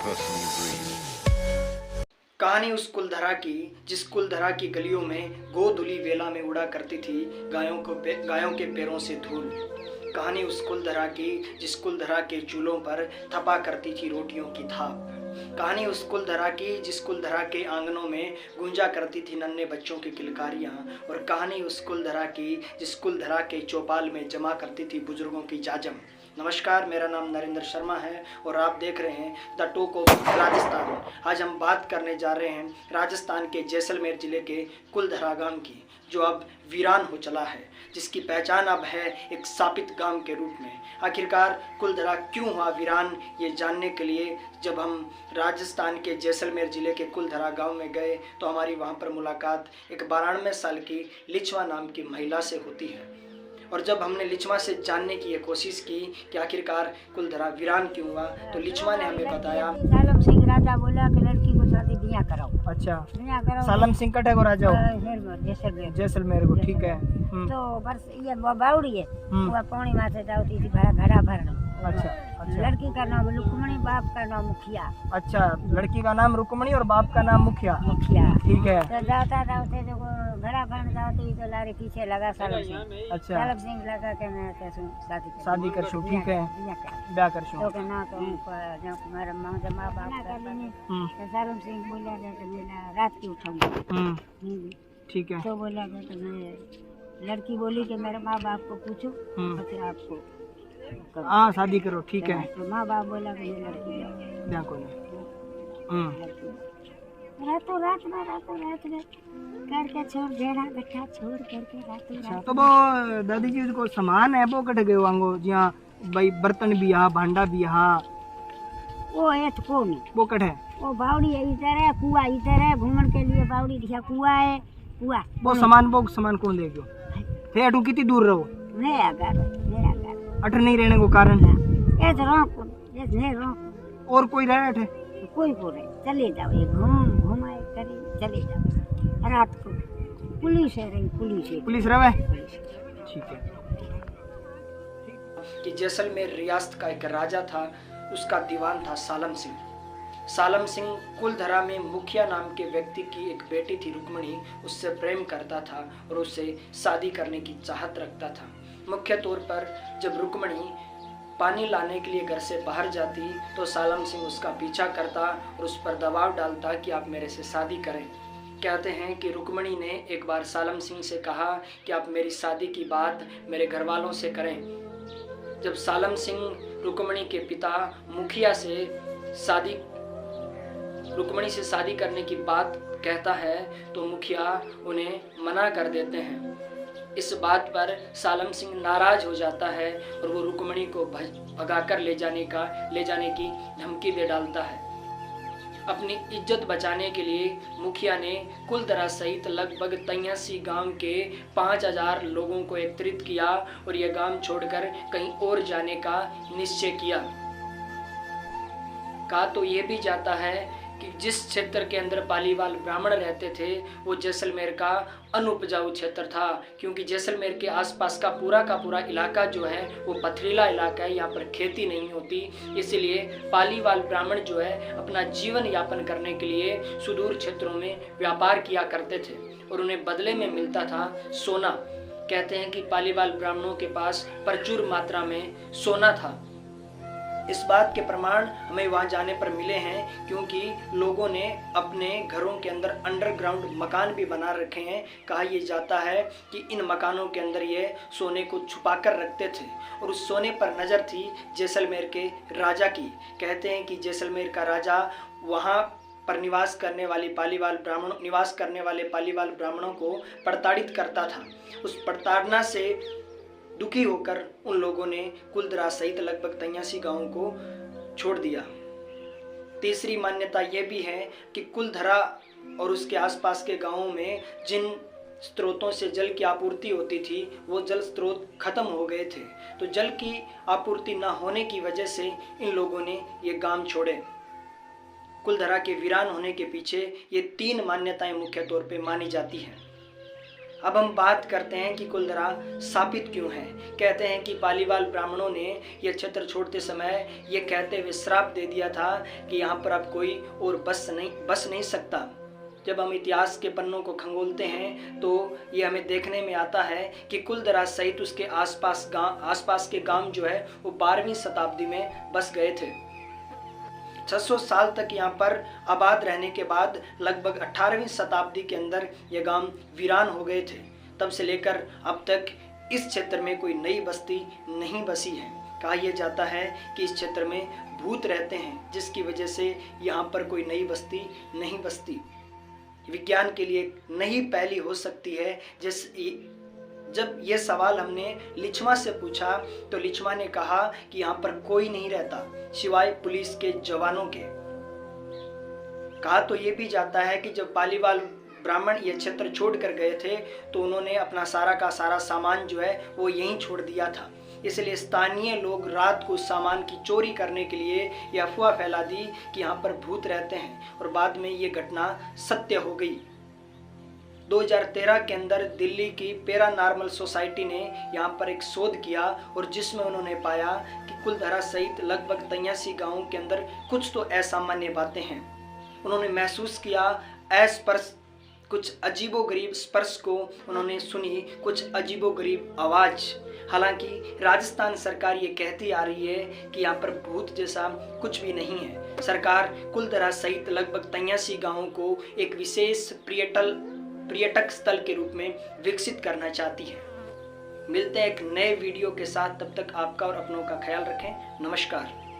personally breathe. कहानी उस कुलधरा की जिस कुलधरा की गलियों में गोधुली वेला में उड़ा करती थी गायों के पैरों से धूल। कहानी उस कुलधरा की जिस कुलधरा के चूल्हों पर थपा करती थी रोटियों की थाप। कहानी उस कुलधरा की जिस कुलधरा के आंगनों में गूंजा करती थी नन्हे बच्चों की किलकारियां। और कहानी उस कुलधरा की जिस कुलधरा के चौपाल में जमा करती थी बुजुर्गों की जाजम। नमस्कार, मेरा नाम नरेंद्र शर्मा है और आप देख रहे हैं द टॉक ऑफ राजस्थान। आज हम बात करने जा रहे हैं राजस्थान के जैसलमेर जिले के कुलधरा गांव की, जो अब वीरान हो चला है, जिसकी पहचान अब है एक शापित गांव के रूप में। आखिरकार कुलधरा क्यों हुआ वीरान, ये जानने के लिए जब हम राजस्थान के जैसलमेर जिले के कुलधरा गांव में गए तो हमारी वहां पर मुलाकात एक 92 साल की लिचवा नाम की महिला से होती है। और जब हमने लिचवा से जानने की ये कोशिश की कि आखिरकार कुलधरा वीरान क्यों हुआ, तो लिचवा ने हमें बताया। सालम सिंह राजा बोला कि लड़की को शादी बियाह कराओ। अच्छा, बियाह कराओ। सालम सिंह कटे को राजा हो? जैसलमेर को, ठीक है। तो बस ये बावड़ी है, वो पौनी माथे जाती थी भरा घड़ा भरना। अच्छा, लड़की का नाम रुक्मणी, बाप का नाम मुखिया। अच्छा, लड़की का नाम रुक्मणी और बाप का नाम मुखिया। ठीक है। तो जाता जो घड़ा भरने जाती तो लारे पीछे लगा सालम सिंह। अच्छा, सालम सिंह लगा के मैं शादी कर शू। ठीक है, ब्याह कर शू। तो के ना तो मेरा माँ बाप का सालम सिंह बोला तो मैं रात की उठाऊंगा। ठीक है। तो बोला तो मैं लड़की बोली कि मेरे माँ बाप को पूछो फिर आपको हाँ शादी करो। ठीक है। तो माँ बाप बोला कि ये लड़की रातों रात में करके छोड़ देना गट्ठा छोड़ करके रातों रात। तो वो दादी जी को सामान है वो कट गए वांगो जिया भाई बर्तन भी यहाँ भांडा भी यहाँ वो है तो कौन वो कट है? वो बावड़ी है इधर है, कुआ इधर है, घूमन के लिए बावड़ी दिखा कुआ है। कुआ वो सामान कौन देगी? थे अटू कितनी दूर रहो? नहीं अगर अठ नहीं रहने को कारण ये तो रोक और कोई रहे अठे? कोई को नहीं, चले जाओ ये घुमाए करे चले जाओ। रात को पुलिस है रही, पुलिस रहे। ठीक है। कि जैसलमेर रियासत का एक राजा था, उसका दीवान था सालम सिंह। सालम सिंह कुलधरा में मुखिया नाम के व्यक्ति की एक बेटी थी रुक्मणी, उससे प्रेम करता था और उससे शादी करने की चाहत रखता था। मुख्य तौर पर जब रुक्मणी पानी लाने के लिए घर से बाहर जाती तो सालम सिंह उसका पीछा करता और उस पर दबाव डालता कि आप मेरे से शादी करें। कहते हैं कि रुक्मणी ने एक बार सालम सिंह से कहा कि आप मेरी शादी की बात मेरे घर वालों से करें। जब सालम सिंह रुक्मणी के पिता मुखिया से रुक्मणी से शादी करने की बात कहता है तो मुखिया उन्हें मना कर देते हैं। इस बात पर सालम सिंह नाराज हो जाता है और वो रुक्मणी को भगाकर ले जाने की धमकी दे डालता है। अपनी इज्जत बचाने के लिए मुखिया ने कुलधरा सहित लगभग 83 गांव के 5000 लोगों को एकत्रित किया और यह गांव छोड़कर कहीं और जाने का निश्चय किया। कहा तो यह भी जाता है कि जिस क्षेत्र के अंदर पालीवाल ब्राह्मण रहते थे वो जैसलमेर का अनुपजाऊ क्षेत्र था, क्योंकि जैसलमेर के आसपास का पूरा इलाका जो है वो पथरीला इलाका है, यहाँ पर खेती नहीं होती। इसलिए पालीवाल ब्राह्मण जो है अपना जीवन यापन करने के लिए सुदूर क्षेत्रों में व्यापार किया करते थे और उन्हें बदले में मिलता था सोना। कहते हैं कि पालीवाल ब्राह्मणों के पास प्रचुर मात्रा में सोना था। इस बात के प्रमाण हमें वहां जाने पर मिले हैं, क्योंकि लोगों ने अपने घरों के अंदर अंडरग्राउंड मकान भी बना रखे हैं। कहा यह जाता है कि इन मकानों के अंदर ये सोने को छुपा कर रखते थे और उस सोने पर नज़र थी जैसलमेर के राजा की। कहते हैं कि जैसलमेर का राजा वहाँ पर निवास करने वाले पालीवाल ब्राह्मणों को प्रताड़ित करता था। उस प्रताड़ना से दुखी होकर उन लोगों ने कुलधरा सहित लगभग 83 गांवों को छोड़ दिया। तीसरी मान्यता यह भी है कि कुलधरा और उसके आसपास के गांवों में जिन स्रोतों से जल की आपूर्ति होती थी वो जल स्रोत खत्म हो गए थे, तो जल की आपूर्ति न होने की वजह से इन लोगों ने ये गांव छोड़े। कुलधरा के वीरान होने के पीछे ये 3 मान्यताएं मुख्य तौर पे मानी जाती हैं। अब हम बात करते हैं कि कुलधरा स्थापित क्यों है। कहते हैं कि पालीवाल ब्राह्मणों ने यह क्षेत्र छोड़ते समय ये कहते हुए श्राप दे दिया था कि यहाँ पर अब कोई और बस नहीं सकता। जब हम इतिहास के पन्नों को खंगोलते हैं तो ये हमें देखने में आता है कि कुलधरा सहित उसके आसपास के गांव जो है वो 12वीं शताब्दी में बस गए थे। 600 साल तक यहाँ पर आबाद रहने के बाद लगभग 18वीं शताब्दी के अंदर ये गांव वीरान हो गए थे। तब से लेकर अब तक इस क्षेत्र में कोई नई बस्ती नहीं बसी है। कहा यह जाता है कि इस क्षेत्र में भूत रहते हैं, जिसकी वजह से यहाँ पर कोई नई बस्ती नहीं बसती। विज्ञान के लिए नई पहली हो सकती है। जब ये सवाल हमने लिच्छमा से पूछा तो लिच्छमा ने कहा कि यहाँ पर कोई नहीं रहता सिवाय पुलिस के जवानों के। कहा तो ये भी जाता है कि जब पालीवाल ब्राह्मण ये क्षेत्र छोड़ कर गए थे तो उन्होंने अपना सारा का सारा सामान जो है वो यहीं छोड़ दिया था। इसलिए स्थानीय लोग रात को सामान की चोरी करने के लिए यह अफवाह फैला दी कि यहाँ पर भूत रहते हैं, और बाद में ये घटना सत्य हो गई। 2013 के अंदर दिल्ली की पैरानॉर्मल सोसाइटी ने यहाँ पर एक शोध किया और जिसमें उन्होंने पाया कि कुलधरा सहित लगभग 83 गांवों के अंदर कुछ तो असामान्य बातें हैं। उन्होंने महसूस किया अस्पर्श, कुछ अजीबोगरीब स्पर्श को उन्होंने सुनी, कुछ अजीबोगरीब आवाज़। हालांकि राजस्थान सरकार ये कहती आ रही है कि यहाँ पर भूत जैसा कुछ भी नहीं है। सरकार कुलधरा सहित लगभग 83 गांवों को एक विशेष पर्यटक स्थल के रूप में विकसित करना चाहती है। मिलते हैं एक नए वीडियो के साथ, तब तक आपका और अपनों का ख्याल रखें। नमस्कार।